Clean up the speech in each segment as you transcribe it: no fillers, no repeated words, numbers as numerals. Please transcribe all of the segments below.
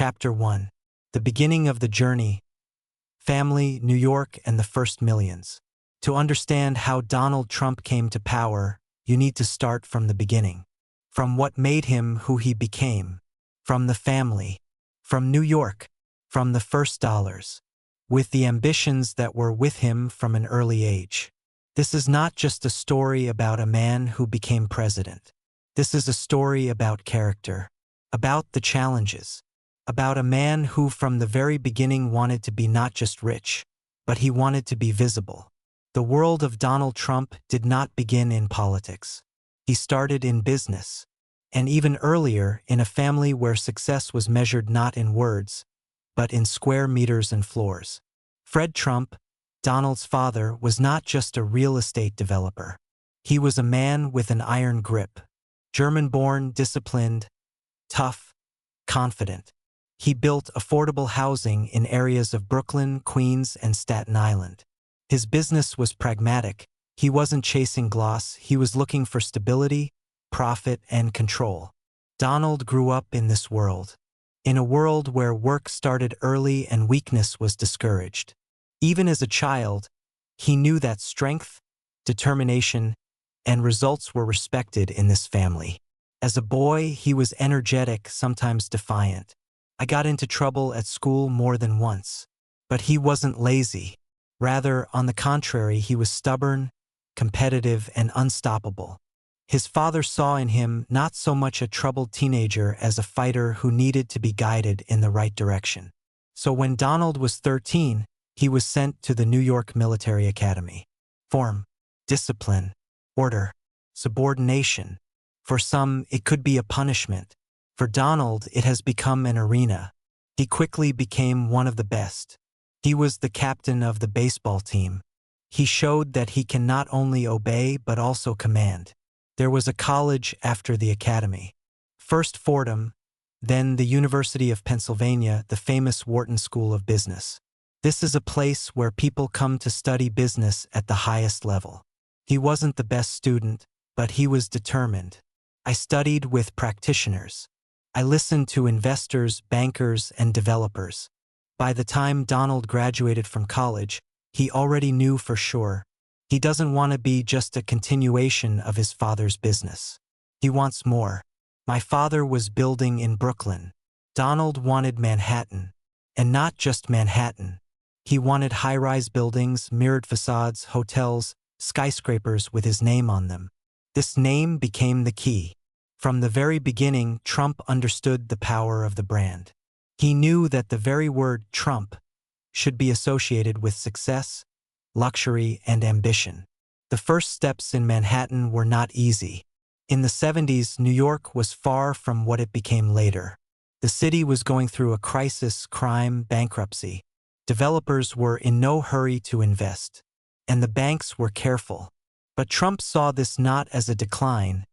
Chapter 1. The Beginning of the Journey. Family, New York, and the First Millions. To understand how Donald Trump came to power, you need to start from the beginning. From what made him who he became. From the family. From New York. From the first dollars. With the ambitions that were with him from an early age. This is not just a story about a man who became president. This is a story about character. About the challenges. About a man who from the very beginning wanted to be not just rich, but he wanted to be visible. The world of Donald Trump did not begin in politics. He started in business, and even earlier in a family where success was measured not in words, but in square meters and floors. Fred Trump, Donald's father, was not just a real estate developer. He was a man with an iron grip, German-born, disciplined, tough, confident. He built affordable housing in areas of Brooklyn, Queens, and Staten Island. His business was pragmatic. He wasn't chasing gloss, he was looking for stability, profit, and control. Donald grew up in this world. In a world where work started early and weakness was discouraged. Even as a child, he knew that strength, determination, and results were respected in this family. As a boy, he was energetic, sometimes defiant. I got into trouble at school more than once. But he wasn't lazy. Rather, on the contrary, he was stubborn, competitive, and unstoppable. His father saw in him not so much a troubled teenager as a fighter who needed to be guided in the right direction. So when Donald was 13, he was sent to the New York Military Academy. Form, discipline, order, subordination. For some, it could be a punishment. For Donald, it has become an arena. He quickly became one of the best. He was the captain of the baseball team. He showed that he can not only obey but also command. There was a college after the academy. First Fordham, then the University of Pennsylvania, the famous Wharton School of Business. This is a place where people come to study business at the highest level. He wasn't the best student, but he was determined. I studied with practitioners. I listened to investors, bankers, and developers. By the time Donald graduated from college, he already knew for sure. He doesn't want to be just a continuation of his father's business. He wants more. My father was building in Brooklyn. Donald wanted Manhattan. And not just Manhattan. He wanted high-rise buildings, mirrored facades, hotels, skyscrapers with his name on them. This name became the key. From the very beginning, Trump understood the power of the brand. He knew that the very word Trump should be associated with success, luxury, and ambition. The first steps in Manhattan were not easy. In the 70s, New York was far from what it became later. The city was going through a crisis, crime, bankruptcy. Developers were in no hurry to invest, and the banks were careful. But Trump saw this not as a decline,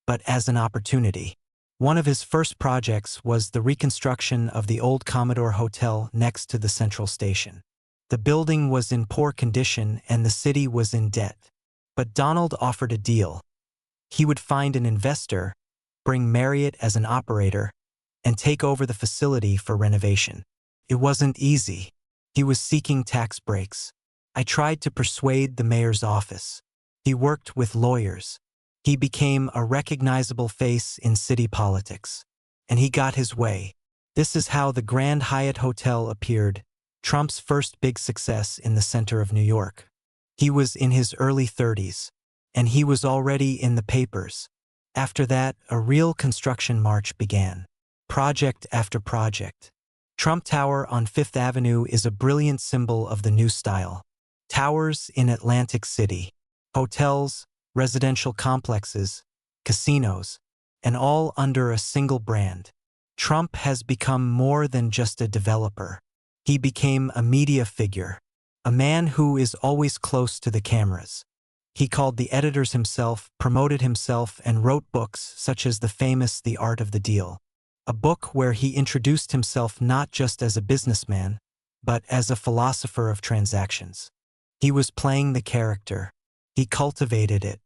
but as an opportunity. One of his first projects was the reconstruction of the old Commodore Hotel next to the Central Station. The building was in poor condition and the city was in debt. But Donald offered a deal. He would find an investor, bring Marriott as an operator, and take over the facility for renovation. It wasn't easy. He was seeking tax breaks. I tried to persuade the mayor's office. He worked with lawyers. He became a recognizable face in city politics. And he got his way. This is how the Grand Hyatt Hotel appeared, Trump's first big success in the center of New York. He was in his early 30s, and he was already in the papers. After that, a real construction march began. Project after project. Trump Tower on Fifth Avenue is a brilliant symbol of the new style. Towers in Atlantic City. Hotels, residential complexes, casinos, and all under a single brand. Trump has become more than just a developer. He became a media figure, a man who is always close to the cameras. He called the editors himself, promoted himself, and wrote books such as the famous The Art of the Deal, a book where he introduced himself not just as a businessman, but as a philosopher of transactions. He was playing the character. He cultivated it.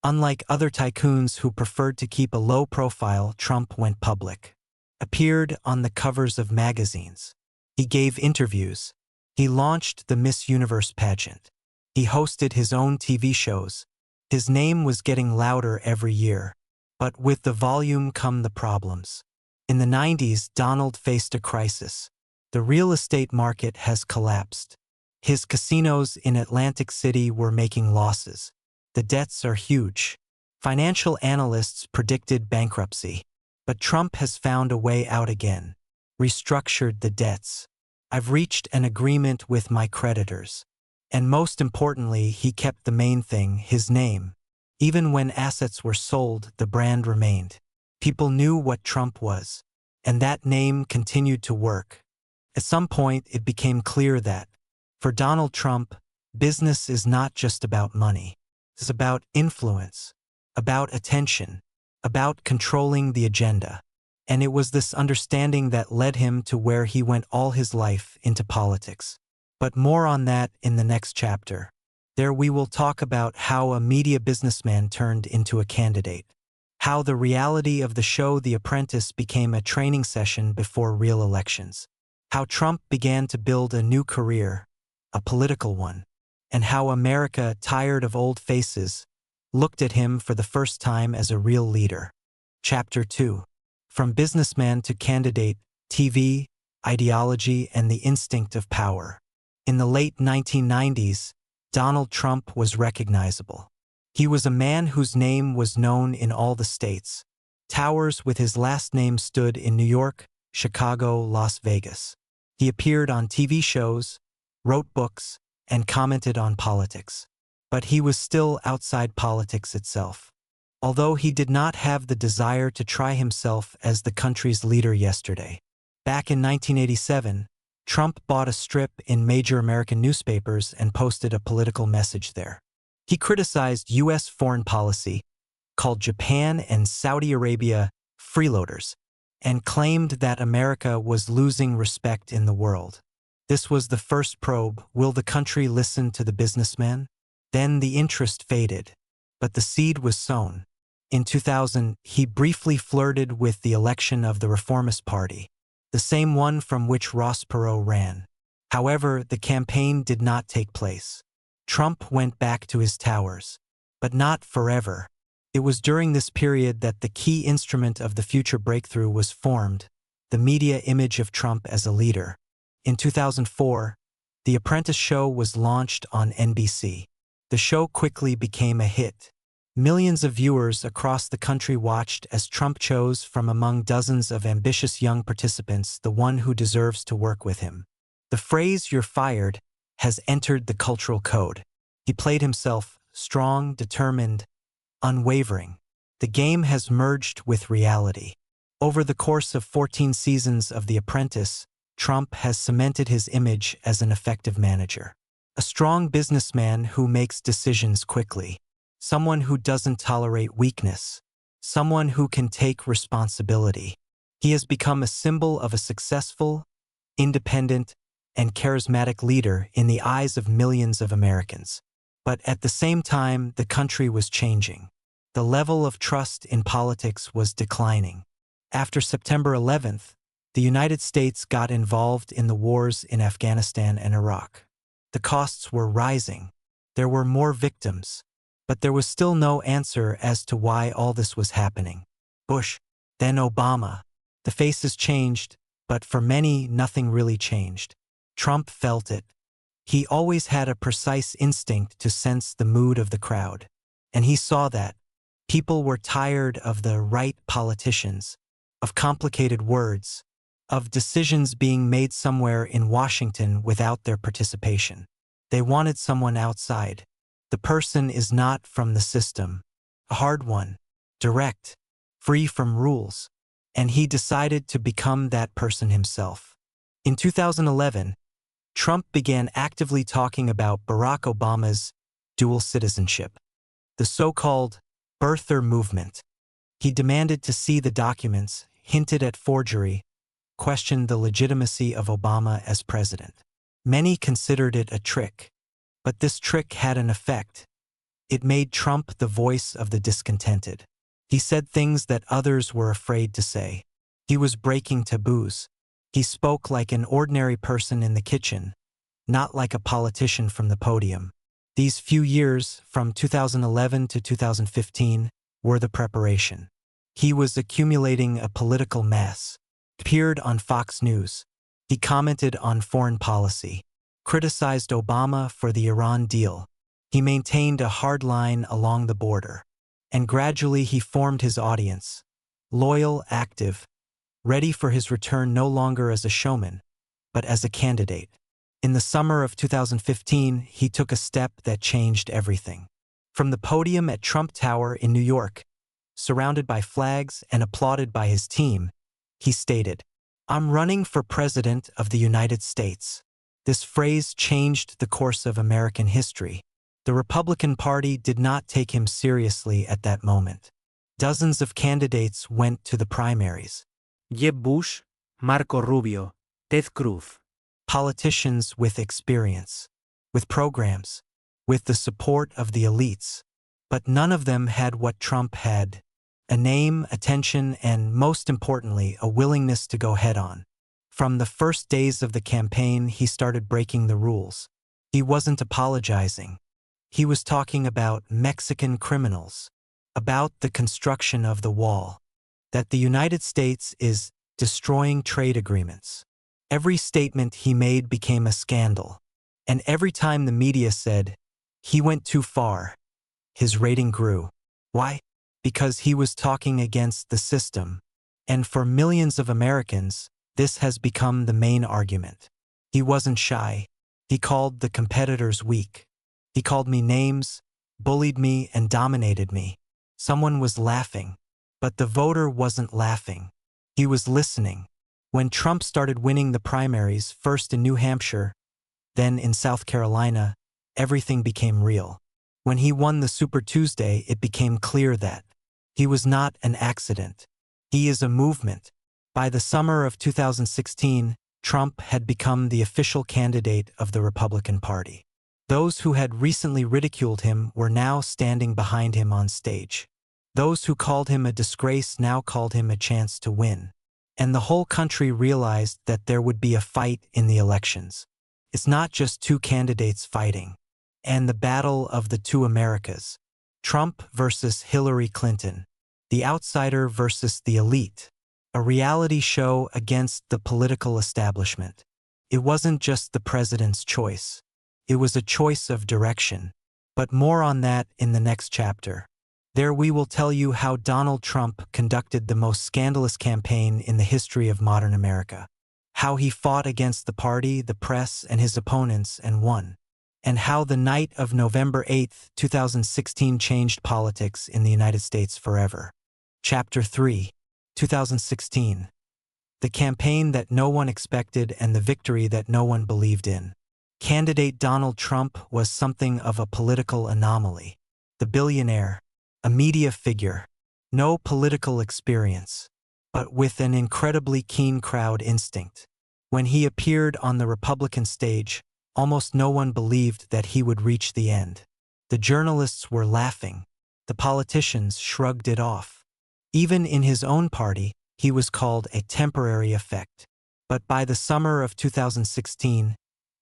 Unlike other tycoons who preferred to keep a low profile, Trump went public. appeared on the covers of magazines. He gave interviews. He launched the Miss Universe pageant. He hosted his own TV shows. His name was getting louder every year. But with the volume come the problems. In the 90s, Donald faced a crisis. The real estate market has collapsed. His casinos in Atlantic City were making losses. The debts are huge. Financial analysts predicted bankruptcy. But Trump has found a way out again. Restructured the debts. I've reached an agreement with my creditors. And most importantly, he kept the main thing, his name. Even when assets were sold, the brand remained. People knew what Trump was. And that name continued to work. At some point, it became clear that, for Donald Trump, business is not just about money. It's about influence, about attention, about controlling the agenda. And it was this understanding that led him to where he went all his life, into politics. But more on that in the next chapter. There we will talk about how a media businessman turned into a candidate. How the reality of the show The Apprentice became a training session before real elections. How Trump began to build a new career, a political one. And how America, tired of old faces, looked at him for the first time as a real leader. Chapter 2. From Businessman to Candidate, TV, Ideology and the Instinct of Power. In the late 1990s, Donald Trump was recognizable. He was a man whose name was known in all the states. Towers with his last name stood in New York, Chicago, Las Vegas. He appeared on TV shows, wrote books, and commented on politics. But he was still outside politics itself. Although he did not have the desire to try himself as the country's leader yesterday. Back in 1987, Trump bought a strip in major American newspapers and posted a political message there. He criticized U.S. foreign policy, called Japan and Saudi Arabia freeloaders, and claimed that America was losing respect in the world. This was the first probe. Will the country listen to the businessman? Then the interest faded, but the seed was sown. In 2000, he briefly flirted with the election of the Reformist Party, the same one from which Ross Perot ran. However, the campaign did not take place. Trump went back to his towers, but not forever. It was during this period that the key instrument of the future breakthrough was formed, the media image of Trump as a leader. In 2004, The Apprentice show was launched on NBC. The show quickly became a hit. Millions of viewers across the country watched as Trump chose from among dozens of ambitious young participants the one who deserves to work with him. The phrase "you're fired" has entered the cultural code. He played himself, strong, determined, unwavering. The game has merged with reality. Over the course of 14 seasons of The Apprentice, Trump has cemented his image as an effective manager. A strong businessman who makes decisions quickly. Someone who doesn't tolerate weakness. Someone who can take responsibility. He has become a symbol of a successful, independent, and charismatic leader in the eyes of millions of Americans. But at the same time, the country was changing. The level of trust in politics was declining. After September 11th, the United States got involved in the wars in Afghanistan and Iraq. The costs were rising. There were more victims. But there was still no answer as to why all this was happening. Bush, then Obama. The faces changed, but for many, nothing really changed. Trump felt it. He always had a precise instinct to sense the mood of the crowd. And he saw that. People were tired of the right politicians, of complicated words, of decisions being made somewhere in Washington without their participation. They wanted someone outside. The person is not from the system. A hard one, direct, free from rules. And he decided to become that person himself. In 2011, Trump began actively talking about Barack Obama's dual citizenship, the so-called birther movement. He demanded to see the documents, hinted at forgery, questioned the legitimacy of Obama as president. Many considered it a trick, but this trick had an effect. It made Trump the voice of the discontented. He said things that others were afraid to say. He was breaking taboos. He spoke like an ordinary person in the kitchen, not like a politician from the podium. These few years, from 2011 to 2015, were the preparation. He was accumulating a political mass. Appeared on Fox News. He commented on foreign policy, criticized Obama for the Iran deal. He maintained a hard line along the border. And gradually he formed his audience. Loyal, active, ready for his return no longer as a showman, but as a candidate. In the summer of 2015, he took a step that changed everything. From the podium at Trump Tower in New York, surrounded by flags and applauded by his team, he stated, "I'm running for President of the United States." This phrase changed the course of American history. The Republican Party did not take him seriously at that moment. Dozens of candidates went to the primaries. Jeb Bush, Marco Rubio, Ted Cruz. Politicians with experience, with programs, with the support of the elites. But none of them had what Trump had: a name, attention, and, most importantly, a willingness to go head-on. From the first days of the campaign, he started breaking the rules. He wasn't apologizing. He was talking about Mexican criminals, about the construction of the wall, that the United States is destroying trade agreements. Every statement he made became a scandal, and every time the media said, "He went too far," his rating grew. Why? Because he was talking against the system. And for millions of Americans, this has become the main argument. He wasn't shy. He called the competitors weak. He called me names, bullied me, and dominated me. Someone was laughing. But the voter wasn't laughing. He was listening. When Trump started winning the primaries, first in New Hampshire, then in South Carolina, everything became real. When he won the Super Tuesday, it became clear that he was not an accident. He is a movement. By the summer of 2016, Trump had become the official candidate of the Republican Party. Those who had recently ridiculed him were now standing behind him on stage. Those who called him a disgrace now called him a chance to win. And the whole country realized that there would be a fight in the elections. It's not just two candidates fighting. And the battle of the two Americas. Trump versus Hillary Clinton. The outsider versus the elite. A reality show against the political establishment. It wasn't just the president's choice. It was a choice of direction. But more on that in the next chapter. There we will tell you how Donald Trump conducted the most scandalous campaign in the history of modern America. How he fought against the party, the press, and his opponents and won. And how the night of November 8, 2016 changed politics in the United States forever. Chapter 3, 2016. The campaign that no one expected and the victory that no one believed in. Candidate Donald Trump was something of a political anomaly. The billionaire, a media figure, no political experience, but with an incredibly keen crowd instinct. When he appeared on the Republican stage, almost no one believed that he would reach the end. The journalists were laughing. The politicians shrugged it off. Even in his own party, he was called a temporary effect. But by the summer of 2016,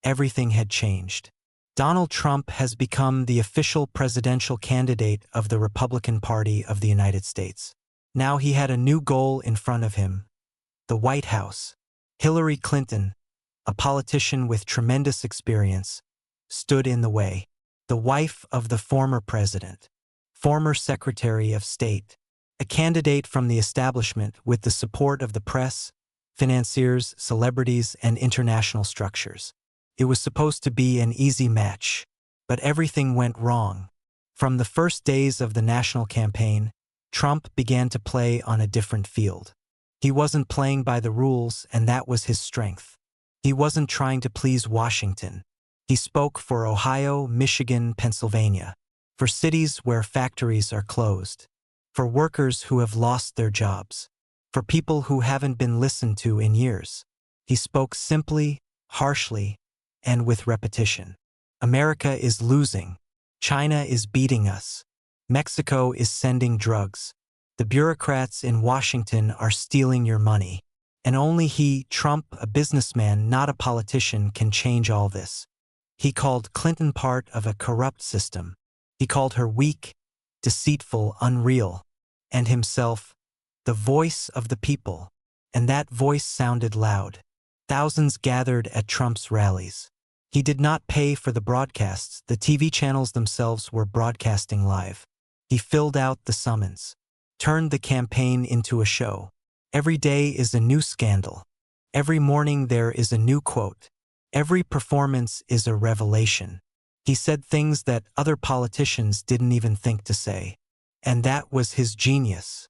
everything had changed. Donald Trump has become the official presidential candidate of the Republican Party of the United States. Now he had a new goal in front of him: the White House. Hillary Clinton, a politician with tremendous experience, stood in the way. The wife of the former president, former Secretary of State, a candidate from the establishment with the support of the press, financiers, celebrities, and international structures. It was supposed to be an easy match, but everything went wrong. From the first days of the national campaign, Trump began to play on a different field. He wasn't playing by the rules, and that was his strength. He wasn't trying to please Washington. He spoke for Ohio, Michigan, Pennsylvania, for cities where factories are closed, for workers who have lost their jobs, for people who haven't been listened to in years. He spoke simply, harshly, and with repetition. America is losing. China is beating us. Mexico is sending drugs. The bureaucrats in Washington are stealing your money. And only he, Trump, a businessman, not a politician, can change all this. He called Clinton part of a corrupt system. He called her weak, deceitful, unreal, and himself the voice of the people. And that voice sounded loud. Thousands gathered at Trump's rallies. He did not pay for the broadcasts. The TV channels themselves were broadcasting live. He filled out the summons, turned the campaign into a show. Every day is a new scandal. Every morning there is a new quote. Every performance is a revelation. He said things that other politicians didn't even think to say. And that was his genius.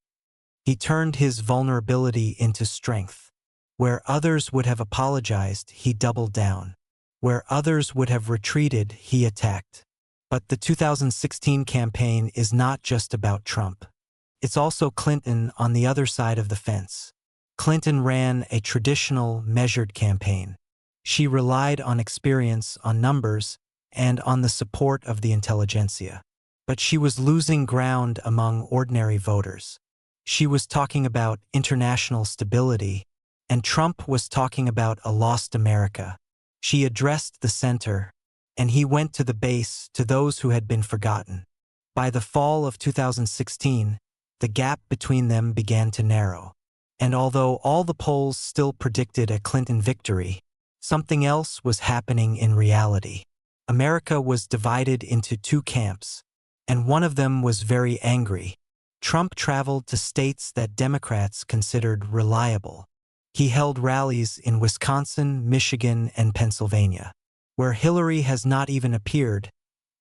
He turned his vulnerability into strength. Where others would have apologized, he doubled down. Where others would have retreated, he attacked. But the 2016 campaign is not just about Trump. It's also Clinton on the other side of the fence. Clinton ran a traditional, measured campaign. She relied on experience, on numbers, and on the support of the intelligentsia. But she was losing ground among ordinary voters. She was talking about international stability, and Trump was talking about a lost America. She addressed the center, and he went to the base, to those who had been forgotten. By the fall of 2016, the gap between them began to narrow. And although all the polls still predicted a Clinton victory, something else was happening in reality. America was divided into two camps, and one of them was very angry. Trump traveled to states that Democrats considered reliable. He held rallies in Wisconsin, Michigan, and Pennsylvania, where Hillary has not even appeared.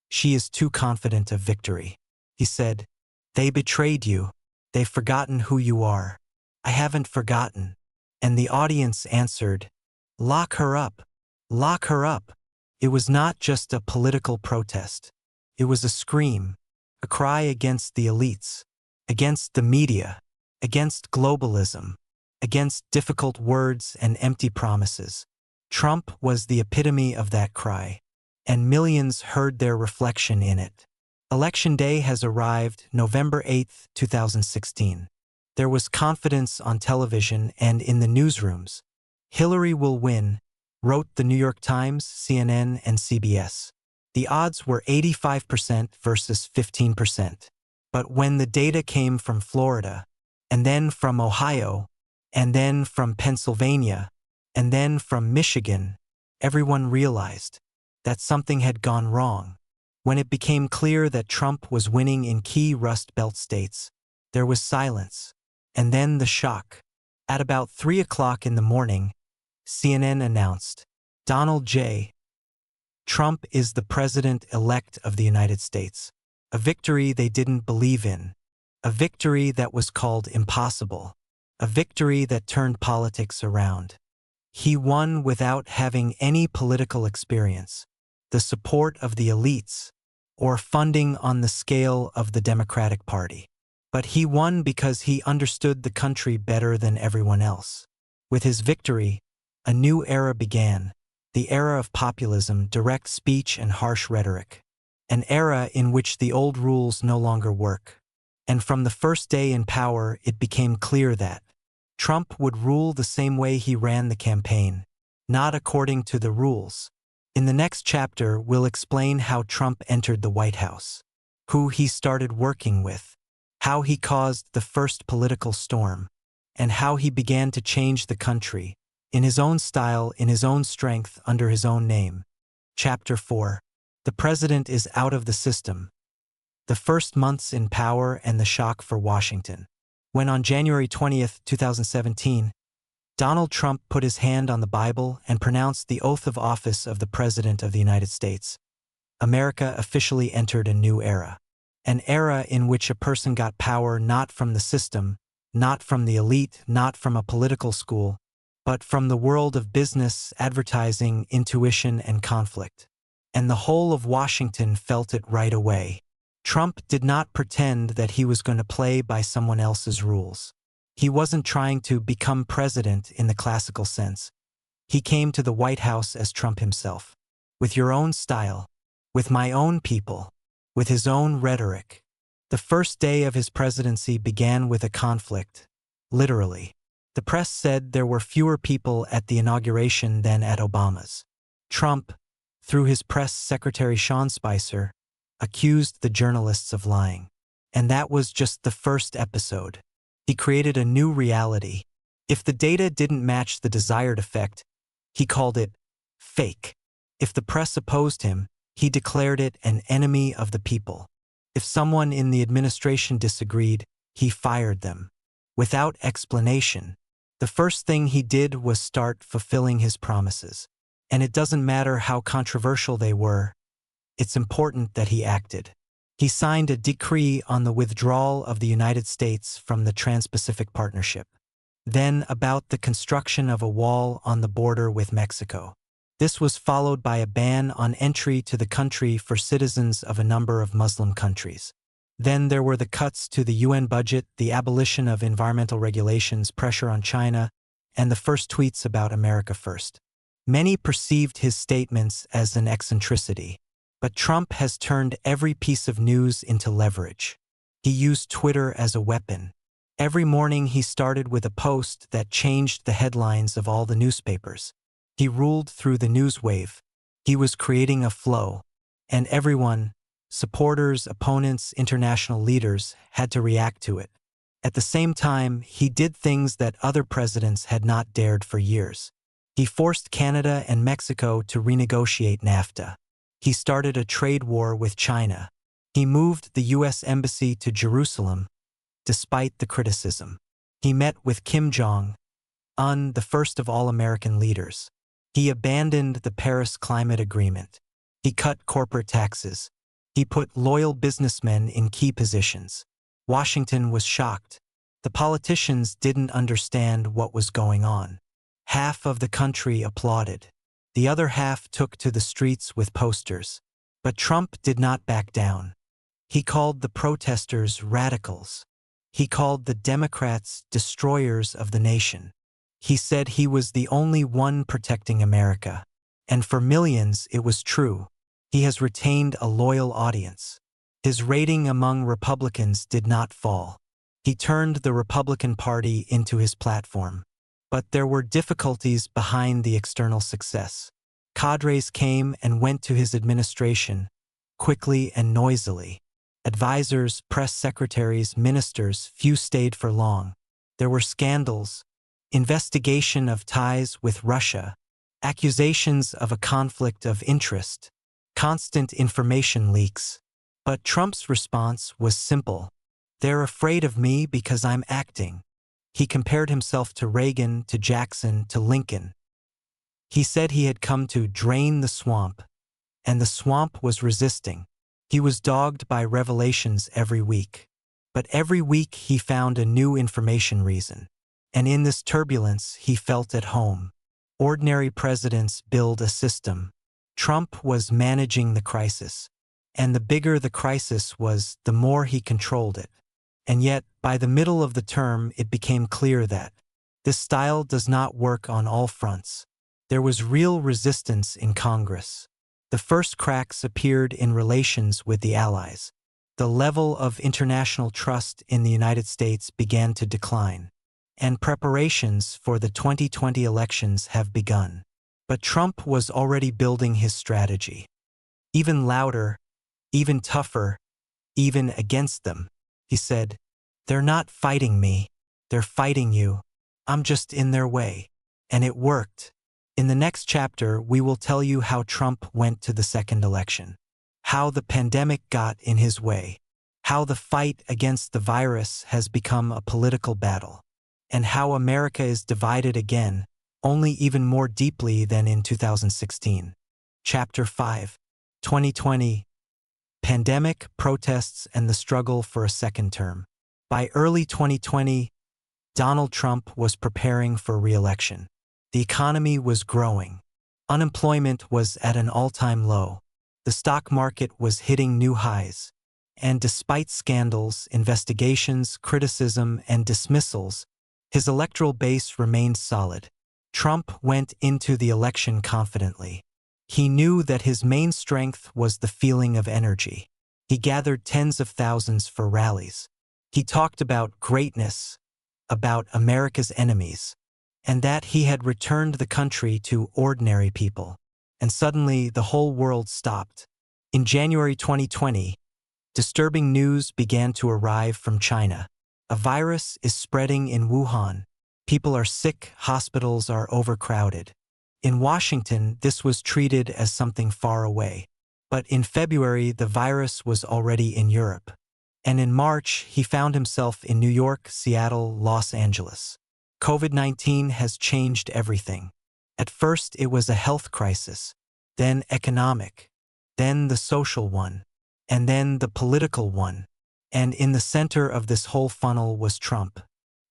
She is too confident of victory. He said, "They betrayed you. They've forgotten who you are." "I haven't forgotten." And the audience answered, "Lock her up. Lock her up." It was not just a political protest. It was a scream, a cry against the elites, against the media, against globalism, against difficult words and empty promises. Trump was the epitome of that cry, and millions heard their reflection in it. Election Day has arrived, November 8, 2016. There was confidence on television and in the newsrooms. Hillary will win, wrote the New York Times, CNN, and CBS. The odds were 85% versus 15%. But when the data came from Florida, and then from Ohio, and then from Pennsylvania, and then from Michigan, everyone realized that something had gone wrong. When it became clear that Trump was winning in key Rust Belt states, there was silence, and then the shock. At about 3 o'clock in the morning, CNN announced, "Donald J. Trump is the president-elect of the United States." A victory they didn't believe in. A victory that was called impossible. A victory that turned politics around. He won without having any political experience, the support of the elites, or funding on the scale of the Democratic Party. But he won because he understood the country better than everyone else. With his victory, a new era began, the era of populism, direct speech, and harsh rhetoric. An era in which the old rules no longer work. And from the first day in power, it became clear that Trump would rule the same way he ran the campaign, not according to the rules. In the next chapter, we'll explain how Trump entered the White House, who he started working with, how he caused the first political storm, and how he began to change the country, in his own style, in his own strength, under his own name. Chapter 4. The president is out of the system. The first months in power and the shock for Washington. When on January 20, 2017, Donald Trump put his hand on the Bible and pronounced the oath of office of the President of the United States, America officially entered a new era. An era in which a person got power not from the system, not from the elite, not from a political school, but from the world of business, advertising, intuition, and conflict. And the whole of Washington felt it right away. Trump did not pretend that he was going to play by someone else's rules. He wasn't trying to become president in the classical sense. He came to the White House as Trump himself, with your own style, with my own people, with his own rhetoric. The first day of his presidency began with a conflict, literally. The press said there were fewer people at the inauguration than at Obama's. Trump, through his press secretary Sean Spicer, accused the journalists of lying. And that was just the first episode. He created a new reality. If the data didn't match the desired effect, he called it fake. If the press opposed him, he declared it an enemy of the people. If someone in the administration disagreed, he fired them. Without explanation, the first thing he did was start fulfilling his promises. And it doesn't matter how controversial they were, it's important that he acted. He signed a decree on the withdrawal of the United States from the Trans-Pacific Partnership. Then about the construction of a wall on the border with Mexico. This was followed by a ban on entry to the country for citizens of a number of Muslim countries. Then there were the cuts to the UN budget, the abolition of environmental regulations, pressure on China, and the first tweets about America First. Many perceived his statements as an eccentricity, but Trump has turned every piece of news into leverage. He used Twitter as a weapon. Every morning he started with a post that changed the headlines of all the newspapers. He ruled through the news wave. He was creating a flow, and everyone, supporters, opponents, international leaders, had to react to it. At the same time, he did things that other presidents had not dared for years. He forced Canada and Mexico to renegotiate NAFTA. He started a trade war with China. He moved the U.S. Embassy to Jerusalem, despite the criticism. He met with Kim Jong-un, the first of all American leaders. He abandoned the Paris Climate Agreement. He cut corporate taxes. He put loyal businessmen in key positions. Washington was shocked. The politicians didn't understand what was going on. Half of the country applauded. The other half took to the streets with posters. But Trump did not back down. He called the protesters radicals. He called the Democrats destroyers of the nation. He said he was the only one protecting America. And for millions, it was true. He has retained a loyal audience. His rating among Republicans did not fall. He turned the Republican Party into his platform. But there were difficulties behind the external success. Cadres came and went to his administration, quickly and noisily. Advisors, press secretaries, ministers, few stayed for long. There were scandals, investigation of ties with Russia, accusations of a conflict of interest, constant information leaks. But Trump's response was simple. They're afraid of me because I'm acting. He compared himself to Reagan, to Jackson, to Lincoln. He said he had come to drain the swamp, and the swamp was resisting. He was dogged by revelations every week. But every week he found a new information reason. And in this turbulence, he felt at home. Ordinary presidents build a system. Trump was managing the crisis. And the bigger the crisis was, the more he controlled it. And yet, by the middle of the term, it became clear that this style does not work on all fronts. There was real resistance in Congress. The first cracks appeared in relations with the Allies. The level of international trust in the United States began to decline. And preparations for the 2020 elections have begun. But Trump was already building his strategy. Even louder, even tougher, even against them. He said, "They're not fighting me, they're fighting you. I'm just in their way." And it worked. In the next chapter, we will tell you how Trump went to the second election, how the pandemic got in his way, how the fight against the virus has become a political battle, and how America is divided again, only even more deeply than in 2016. Chapter 5, 2020, Pandemic, Protests, and the Struggle for a Second Term. By early 2020, Donald Trump was preparing for re-election. The economy was growing. Unemployment was at an all-time low. The stock market was hitting new highs. And despite scandals, investigations, criticism, and dismissals, his electoral base remained solid. Trump went into the election confidently. He knew that his main strength was the feeling of energy. He gathered tens of thousands for rallies. He talked about greatness, about America's enemies, and that he had returned the country to ordinary people. And suddenly, the whole world stopped. In January 2020, disturbing news began to arrive from China. A virus is spreading in Wuhan. People are sick, hospitals are overcrowded. In Washington, this was treated as something far away. But in February, the virus was already in Europe. And in March, he found himself in New York, Seattle, Los Angeles. COVID-19 has changed everything. At first, it was a health crisis, then economic, then the social one, and then the political one. And in the center of this whole funnel was Trump.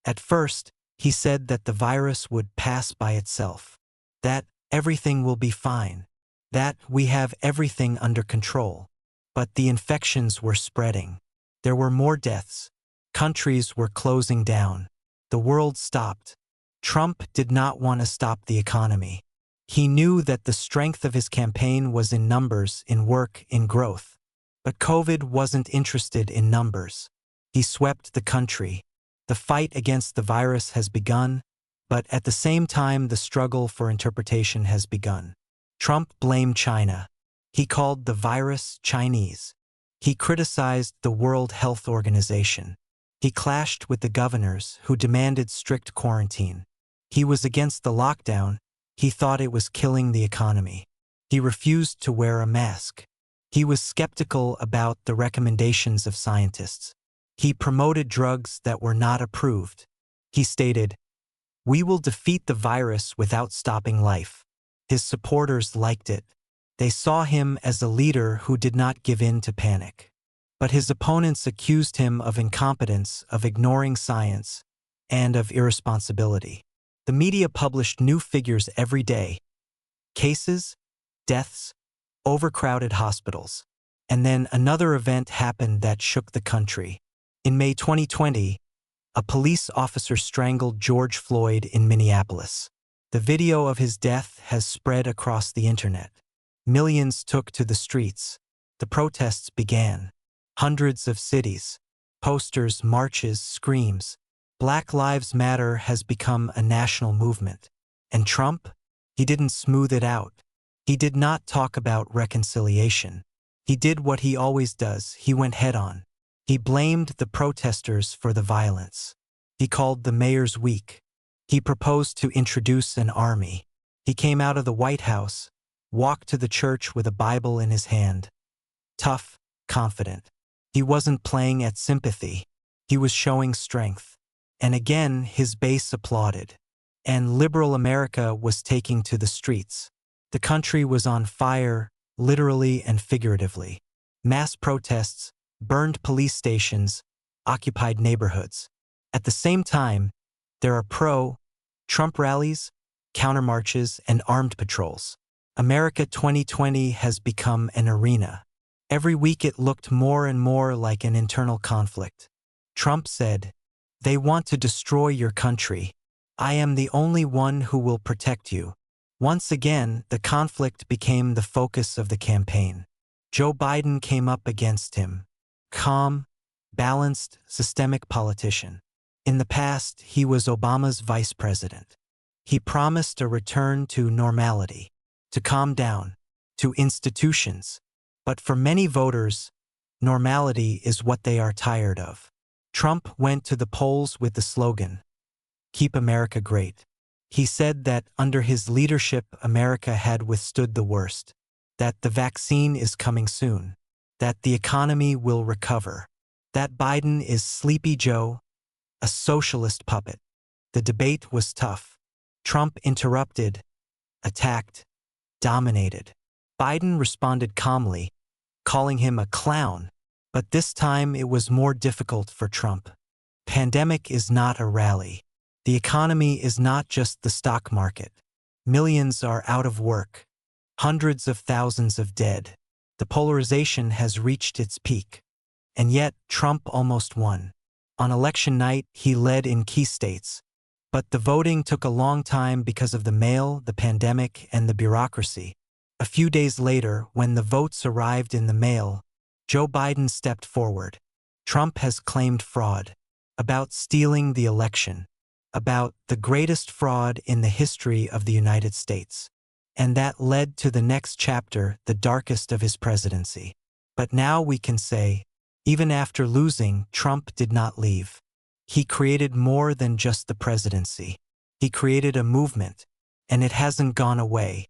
At first, he said that the virus would pass by itself, that everything will be fine, that we have everything under control. But the infections were spreading. There were more deaths. Countries were closing down. The world stopped. Trump did not want to stop the economy. He knew that the strength of his campaign was in numbers, in work, in growth. But COVID wasn't interested in numbers. He swept the country. The fight against the virus has begun, but at the same time the struggle for interpretation has begun. Trump blamed China. He called the virus Chinese. He criticized the World Health Organization. He clashed with the governors who demanded strict quarantine. He was against the lockdown. He thought it was killing the economy. He refused to wear a mask. He was skeptical about the recommendations of scientists. He promoted drugs that were not approved. He stated, "We will defeat the virus without stopping life." His supporters liked it. They saw him as a leader who did not give in to panic. But his opponents accused him of incompetence, of ignoring science, and of irresponsibility. The media published new figures every day: cases, deaths, overcrowded hospitals. And then another event happened that shook the country. In May 2020, a police officer strangled George Floyd in Minneapolis. The video of his death has spread across the internet. Millions took to the streets. The protests began. Hundreds of cities, posters, marches, screams. Black Lives Matter has become a national movement. And Trump? He didn't smooth it out. He did not talk about reconciliation. He did what he always does. He went head-on. He blamed the protesters for the violence. He called the mayors weak. He proposed to introduce an army. He came out of the White House, walked to the church with a Bible in his hand. Tough, confident. He wasn't playing at sympathy. He was showing strength. And again, his base applauded. And liberal America was taking to the streets. The country was on fire, literally and figuratively. Mass protests, burned police stations, occupied neighborhoods. At the same time, there are pro-Trump rallies, countermarches, and armed patrols. America 2020 has become an arena. Every week it looked more and more like an internal conflict. Trump said, "They want to destroy your country. I am the only one who will protect you." Once again, the conflict became the focus of the campaign. Joe Biden came up against him. Calm, balanced, systemic politician. In the past, he was Obama's vice president. He promised a return to normality, to calm down, to institutions. But for many voters, normality is what they are tired of. Trump went to the polls with the slogan, "Keep America Great." He said that under his leadership, America had withstood the worst, that the vaccine is coming soon, that the economy will recover, that Biden is Sleepy Joe, a socialist puppet. The debate was tough. Trump interrupted, attacked, dominated. Biden responded calmly, calling him a clown. But this time it was more difficult for Trump. Pandemic is not a rally. The economy is not just the stock market. Millions are out of work. Hundreds of thousands of dead. The polarization has reached its peak. And yet, Trump almost won. On election night, he led in key states. But the voting took a long time because of the mail, the pandemic, and the bureaucracy. A few days later, when the votes arrived in the mail, Joe Biden stepped forward. Trump has claimed fraud. About stealing the election. About the greatest fraud in the history of the United States. And that led to the next chapter, the darkest of his presidency. But now we can say, even after losing, Trump did not leave. He created more than just the presidency. He created a movement, and it hasn't gone away.